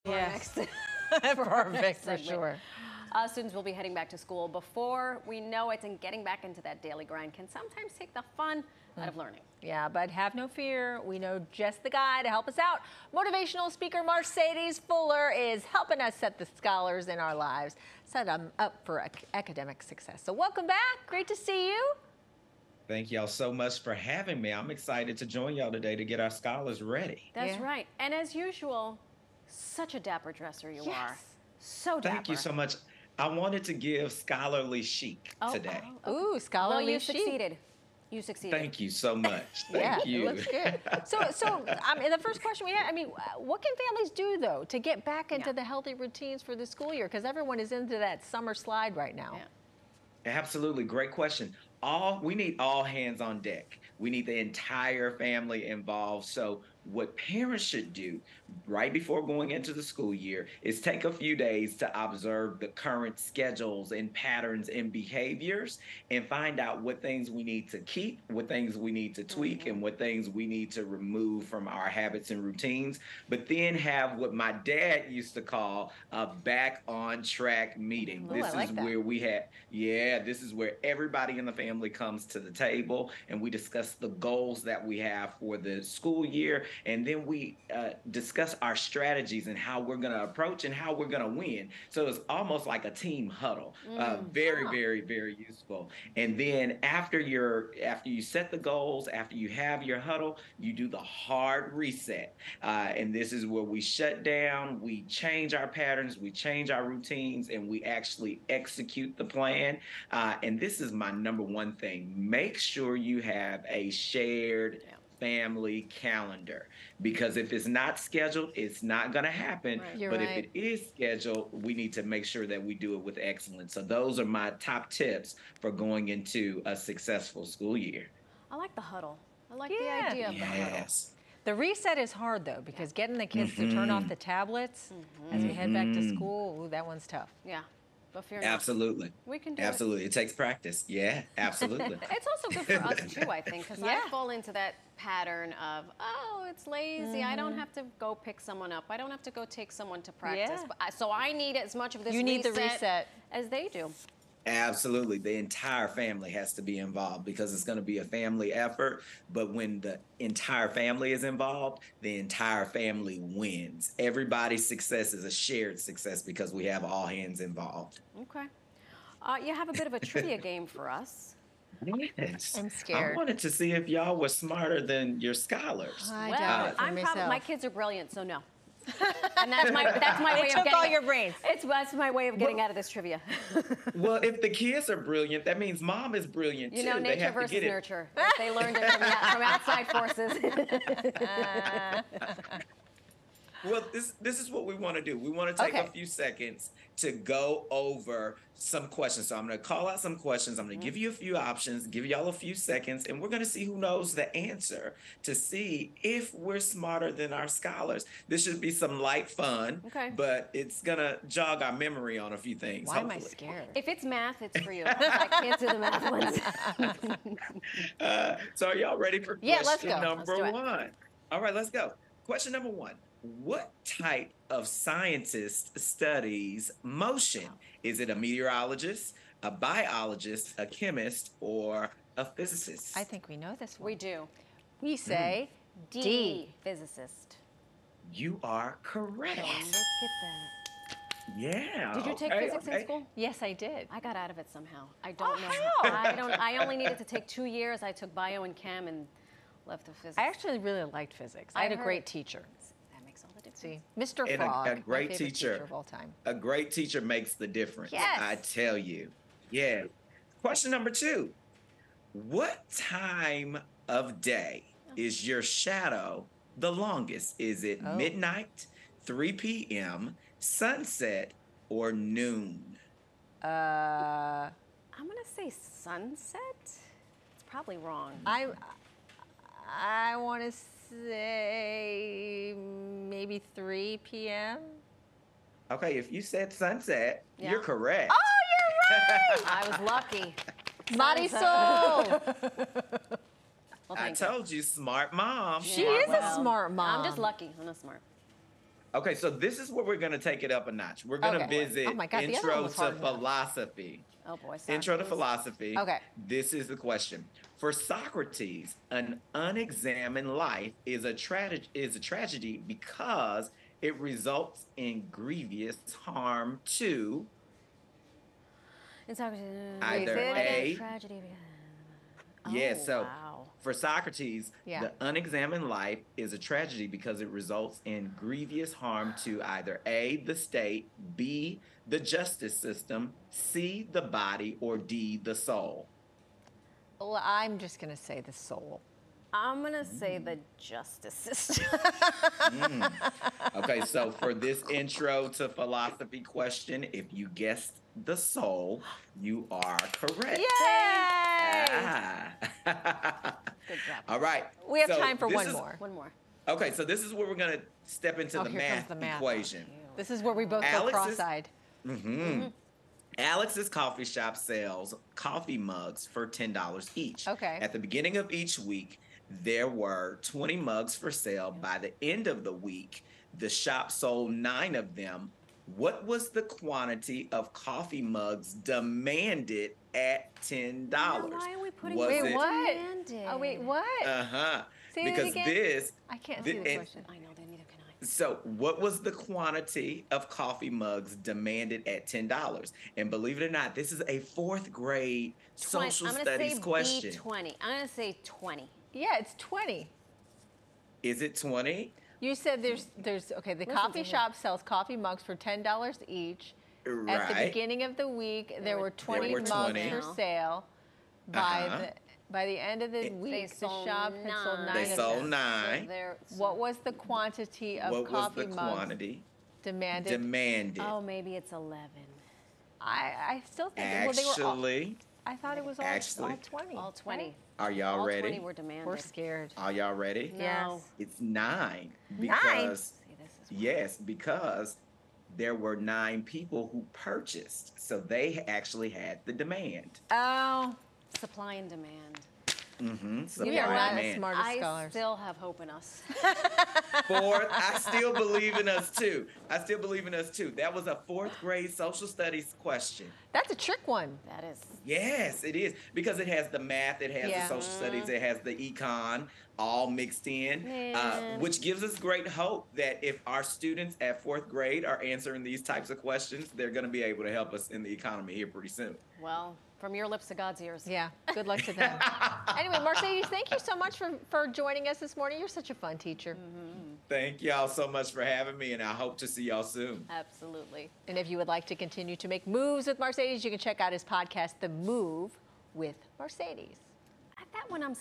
Yes. Perfect, for segment. sure. Students will be heading back to school before we know it, and getting back into that daily grind can sometimes take the fun out of learning. Yeah, but have no fear. We know just the guy to help us out. Motivational speaker Marcedes Fuller is helping us set the scholars in our lives, set them up for academic success. So welcome back. Great to see you. Thank y'all so much for having me. I'm excited to join y'all today to get our scholars ready. That's Yeah. right. And as usual, such a dapper dresser you are. Yes. So dapper. Thank you so much. I wanted to give scholarly chic today. Oh. Ooh, scholarly Well, you chic. succeeded. You succeeded. Thank you so much. Yeah, Thank you. it looks good. So the first question we had, what can families do, though, to get back into the healthy routines for the school year? Because everyone is into that summer slide right now. Yeah. Absolutely. Great question. We need all hands on deck. We need the entire family involved. So what parents should do right before going into the school year is take a few days to observe the current schedules and patterns and behaviors and find out what things we need to keep, what things we need to tweak, and what things we need to remove from our habits and routines. But then have what my dad used to call a back on track meeting. Ooh, This I like is that. where this is where everybody in the family comes to the table and we discuss the goals that we have for the school year. And then we discuss our strategies and how we're going to approach and how we're going to win. So it's almost like a team huddle. Very, very, very useful. And then after you set the goals, after you have your huddle, you do the hard reset. And this is where we shut down, we change our patterns, we change our routines, and we actually execute the plan. And this is my number one thing. Make sure you have a shared family calendar, because if it's not scheduled, it's not going to happen. Right. You're But right. if it is scheduled, we need to make sure that we do it with excellence. So those are my top tips for going into a successful school year. I like the huddle. I like Yeah. the idea of the huddle. Yes. The reset is hard, though, because getting the kids to turn off the tablets as we head back to school, ooh, that one's tough. Yeah. But fear not. Absolutely. We can do Absolutely. It takes practice. Yeah, absolutely. It's also good for us too, I think, because Yeah. I fall into that pattern of, oh, it's lazy. I don't have to go pick someone up. I don't have to go take someone to practice. Yeah. So I need as much of this You need the reset. as they do. Absolutely. The entire family has to be involved because it's going to be a family effort. But when the entire family is involved, the entire family wins. Everybody's success is a shared success because we have all hands involved. Okay. You have a bit of a trivia game for us. Yes. I'm scared. I wanted to see if y'all were smarter than your scholars. I Well, doubt it for I'm myself. my kids are brilliant, so no. And that's my They way of took getting all your brains. That's my way of getting out of this trivia. Well, if the kids are brilliant, that means mom is brilliant You too. know, They nature have to versus get it. nurture. If they learned it from outside forces. Well, this is what we want to do. We want to take Okay. a few seconds to go over some questions. So I'm going to call out some questions. I'm going to give you a few options, give y'all a few seconds, and we're going to see who knows the answer to see if we're smarter than our scholars. This should be some light fun, Okay. but it's going to jog our memory on a few things. Why am I hopefully. scared? If it's math, it's for you. I can't do the math ones. So are y'all ready for Yeah, question let's go. number Let's do it. one? All right, let's go. Question number one. What type of scientist studies motion? Is it a meteorologist, a biologist, a chemist, or a physicist? I think we know this one. We do. We say D. D. Physicist. You are correct. Look at that. Yeah. Did you take okay, physics okay. in school? Yes, I did. I got out of it somehow. I don't know. how? I only needed to take 2 years. I took bio and chem and left the physics. I actually really liked physics. I had a heard great it. teacher. That makes all the difference. See, Mr. And Frog, a my great favorite teacher. of all time. A great teacher makes the difference. Yes. I tell you. Yeah. Question number two. What time of day is your shadow the longest? Is it Oh. midnight, 3 p.m., sunset, or noon? Uh, I'm going to say sunset. It's probably wrong. I want to say maybe 3 p.m. Okay, if you said sunset, Yeah. you're correct. Oh, you're right! I was lucky. Marisol! Well, I thank you. told you, smart mom. She smart is a mom. smart mom. I'm just lucky. I'm not smart. Okay, so this is where we're going to take it up a notch. We're going to Okay. visit Oh my God, the other one intro was to hard enough. philosophy. Oh boy, Intro to Socrates. philosophy. Okay. This is the question. For Socrates, an unexamined life is a tragedy because it results in grievous harm to And Socrates, either say it again. A, tragedy. yeah, Oh, so wow. for Socrates, Yeah. the unexamined life is a tragedy because it results in grievous harm to either A, the state, B, the justice system, C, the body, or D, the soul. Well, I'm just going to say the soul. I'm gonna say the justice system. Okay, so for this intro to philosophy question, if you guessed the soul, you are correct. Yay! Ah. Good job. All right. We have so time for this one is- more. One more. Okay, so this is where we're going to step into Oh, the here comes math the math. equation. This is where we both go Alex is- cross-eyed. Alex's coffee shop sells coffee mugs for $10 each. Okay. At the beginning of each week, there were 20 mugs for sale. By the end of the week, the shop sold 9 of them. What was the quantity of coffee mugs demanded at $10? Then why are we putting Was Wait, it- what? demanded? Oh, wait, what? Uh-huh. Say that Because again? this I can't thi- see the and- question. I know, then neither can I. So, what was the quantity of coffee mugs demanded at $10? And believe it or not, this is a 4th grade social I'm gonna studies say question. B20. I'm gonna say 20. Yeah, it's 20. Is it 20? You said there's okay, the Listen coffee to him. shop sells coffee mugs for $10 each. At the Right. beginning of the week, there were 20 were mugs 20. for sale. By the end of the They week, the sold shop had sold 9 They of sold them. 9. What was the quantity of What was coffee the mugs quantity demanded? demanded? Oh, maybe it's 11. I still think well, they were all, Actually, I thought it was all 20. All 20. are y'all All ready? 20 were demanded. We're scared. Are y'all ready? No. Yes. It's 9 9? because See, this is yes, because there were 9 people who purchased, so they actually had the demand. Oh, supply and demand. Supply we are not and as demand. smart as I scholars. still have hope in us. 4th, I still believe in us too. That was a 4th grade social studies question. That's a trick one. That is. Yes, it is because it has the math, it has Yeah. the social studies, it has the econ all mixed in, Man. which gives us great hope that if our students at 4th grade are answering these types of questions, they're going to be able to help us in the economy here pretty soon. Well, from your lips to God's ears. Yeah, good luck to them. Anyway, Marcedes, thank you so much for joining us this morning. You're such a fun teacher. Thank y'all so much for having me, and I hope to see y'all soon. Absolutely. And if you would like to continue to make moves with Marcedes, you can check out his podcast, The Move with Marcedes. That one I'm